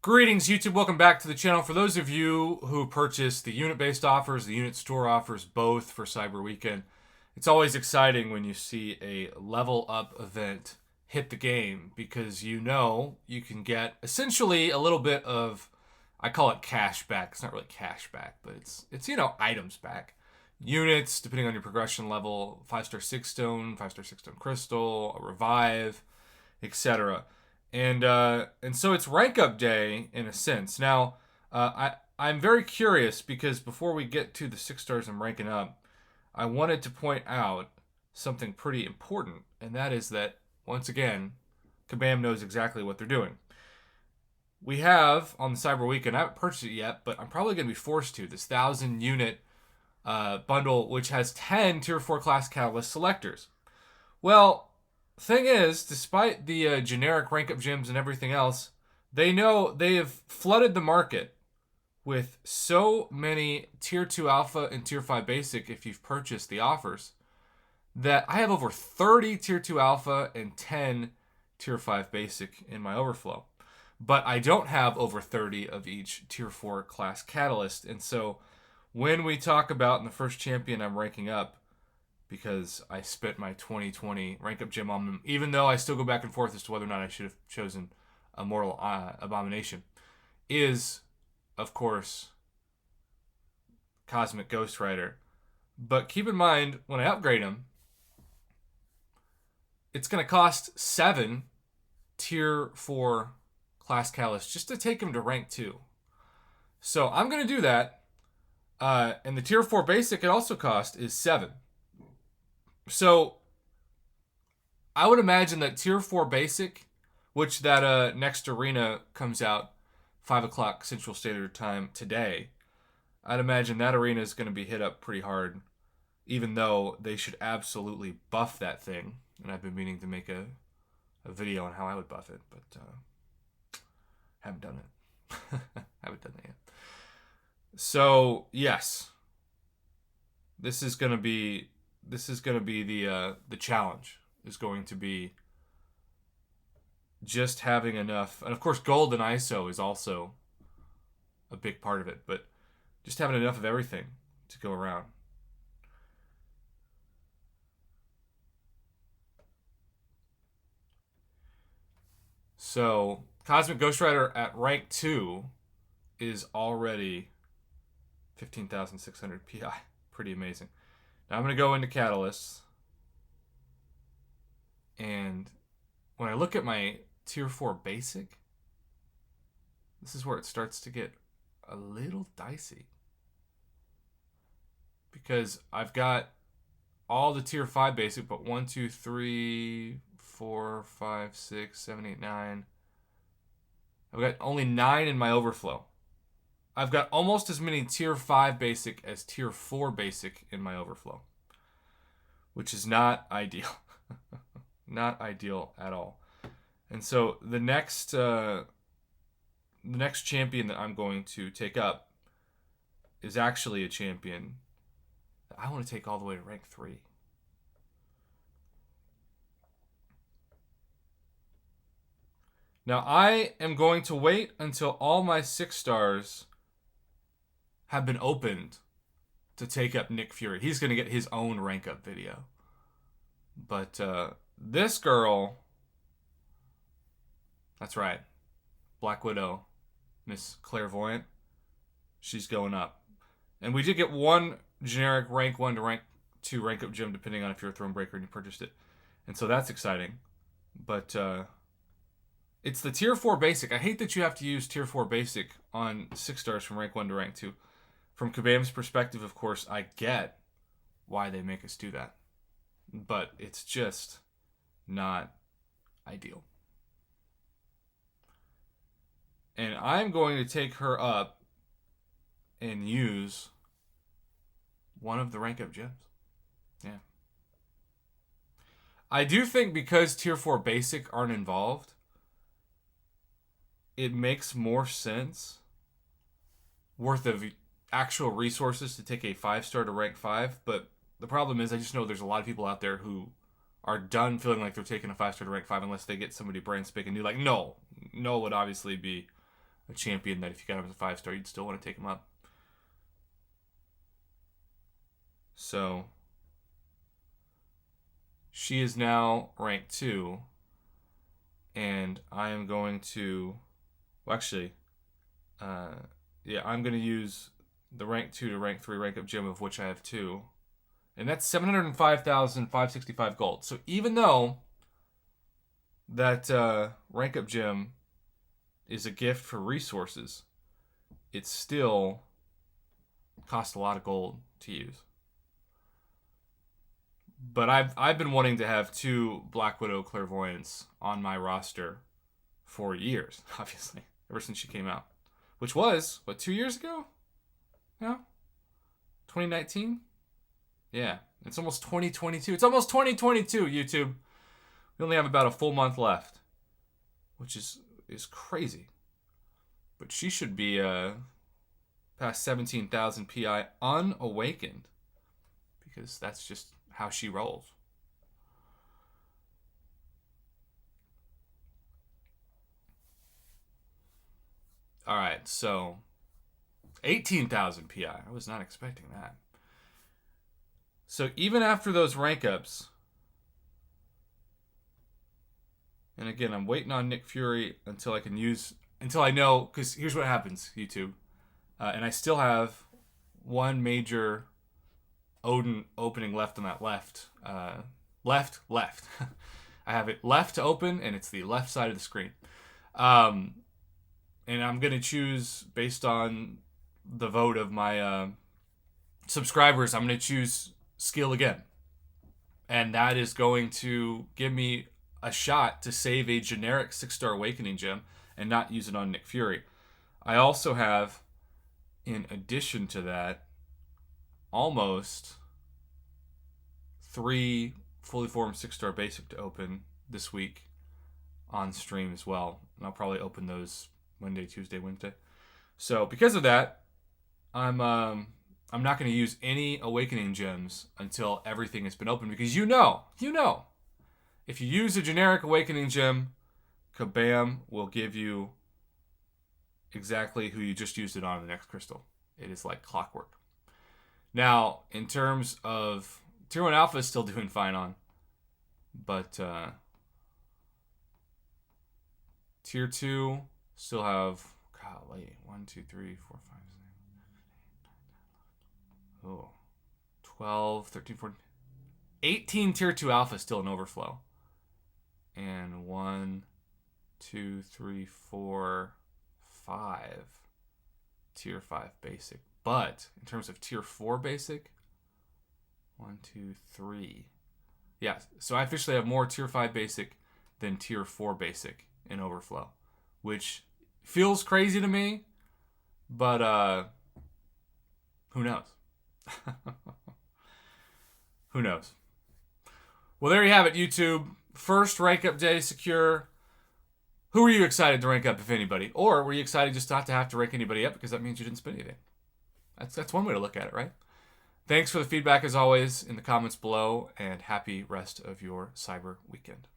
Greetings, YouTube. Welcome back to the channel. For those of you who purchased the unit-based offers, the unit store offers, both for Cyber Weekend, it's always exciting when you see a level up event hit the game because you know you can get essentially a little bit of, I call it cash back. It's not really cash back, but it's items back. Units, depending on your progression level, 5-star 6-stone, 5-star 6-stone crystal, a revive, etc. And so it's rank up day in a sense. Now, I'm very curious because before we get to the 6 stars I'm ranking up, I wanted to point out something pretty important, and that is that once again, Kabam knows exactly what they're doing. We have on the Cyber Weekend, I haven't purchased it yet, but I'm probably going to be forced to, this 1,000 unit bundle, which has 10 tier 4 class catalyst selectors. Well, thing is, despite the generic rank up gems and everything else, they know they have flooded the market with so many tier 2 alpha and tier 5 basic if you've purchased the offers that I have over 30 tier 2 alpha and 10 tier 5 basic in my overflow. But I don't have over 30 of each tier 4 class catalyst. And so when we talk about in the first champion I'm ranking up, because I spent my 2020 rank up gem on them, even though I still go back and forth as to whether or not I should have chosen a Mortal Abomination, is, of course, Cosmic Ghost Rider. But keep in mind, when I upgrade him, it's going to cost 7 tier 4 class catalysts just to take him to rank 2. So I'm going to do that. And the tier 4 basic it also cost is 7. So I would imagine that tier 4 basic, which that next arena comes out 5 o'clock Central Standard Time today, I'd imagine that arena is going to be hit up pretty hard, even though they should absolutely buff that thing. And I've been meaning to make a video on how I would buff it, but haven't done it. Haven't done that yet. So yes, this is going to be the challenge. Is going to be just having enough, and of course gold and ISO is also a big part of it, but just having enough of everything to go around. So Cosmic Ghost Rider at rank 2 is already 15,600 PI. Pretty amazing. Now I'm going to go into Catalysts. And when I look at my tier 4 basic, this is where it starts to get a little dicey. Because I've got all the tier 5 basic, but 1, 2, 3, 4, 5, 6, 7, 8, 9. I've got only 9 in my overflow. I've got almost as many tier 5 basic as tier 4 basic in my overflow, which is not ideal. Not ideal at all. And so the next champion that I'm going to take up is actually a champion that I want to take all the way to rank 3. Now I am going to wait until all my 6 stars have been opened to take up Nick Fury. He's going to get his own rank up video. But this girl, that's right, Black Widow, Miss Clairvoyant, she's going up. And we did get one generic rank 1 to rank 2 rank up gem, depending on if you're a Thronebreaker and you purchased it. And so that's exciting. But it's the tier 4 basic. I hate that you have to use tier 4 basic on 6 stars from rank 1 to rank 2. From Kabam's perspective, of course, I get why they make us do that. But it's just not ideal. And I'm going to take her up and use one of the rank up gems. Yeah. I do think because tier 4 basic aren't involved, it makes more sense worth of actual resources to take a 5-star to rank 5. But the problem is I just know there's a lot of people out there who are done feeling like they're taking a 5-star to rank 5 unless they get somebody brand spanking new. Like, no would obviously be a champion that if you got him as a 5-star, you'd still want to take him up. So she is now ranked 2, and I am going to, well, actually, I'm going to use the rank 2 to rank 3 rank up gem, of which I have 2, and that's 705,565 gold. So even though that rank up gem is a gift for resources, it still costs a lot of gold to use. But I've been wanting to have 2 Black Widow Clairvoyants on my roster for years, obviously, ever since she came out. Which was, 2 years ago? No? 2019? Yeah, it's almost 2022. It's almost 2022, YouTube. We only have about a full month left, which is crazy. But she should be past 17,000 PI unawakened, because that's just how she rolls. All right, so 18,000 PI. I was not expecting that. So even after those rank ups, and again, I'm waiting on Nick Fury until I know, because here's what happens, YouTube. And I still have one major Odin opening left on that left. Left. I have it left to open, and it's the left side of the screen. And I'm going to choose, based on the vote of my subscribers, I'm going to choose skill again. And that is going to give me a shot to save a generic 6-star awakening gem and not use it on Nick Fury. I also have, in addition to that, almost 3 fully formed 6-star basic to open this week on stream as well. And I'll probably open those Monday, Tuesday, Wednesday. So because of that, I'm not going to use any awakening gems until everything has been opened, because you know, if you use a generic awakening gem, Kabam will give you exactly who you just used it on the next crystal. It is like clockwork. Now, in terms of Tier 1 Alpha is still doing fine on, but Tier 2 still have, golly, 1, 2, 3, 4, 5, 6, 12, 13, 14, 18 Tier 2 Alpha still in overflow. And 1, 2, 3, 4, 5 Tier 5 basic. But in terms of Tier 4 basic, 1, 2, 3. Yeah, so I officially have more Tier 5 basic than Tier 4 basic in overflow, which feels crazy to me, but who knows? Who knows? Well, there you have it, YouTube. First rank up day secure. Who were you excited to rank up, if anybody? Or were you excited just not to have to rank anybody up because that means you didn't spend anything? That's one way to look at it, right? Thanks for the feedback as always in the comments below, and happy rest of your cyber weekend.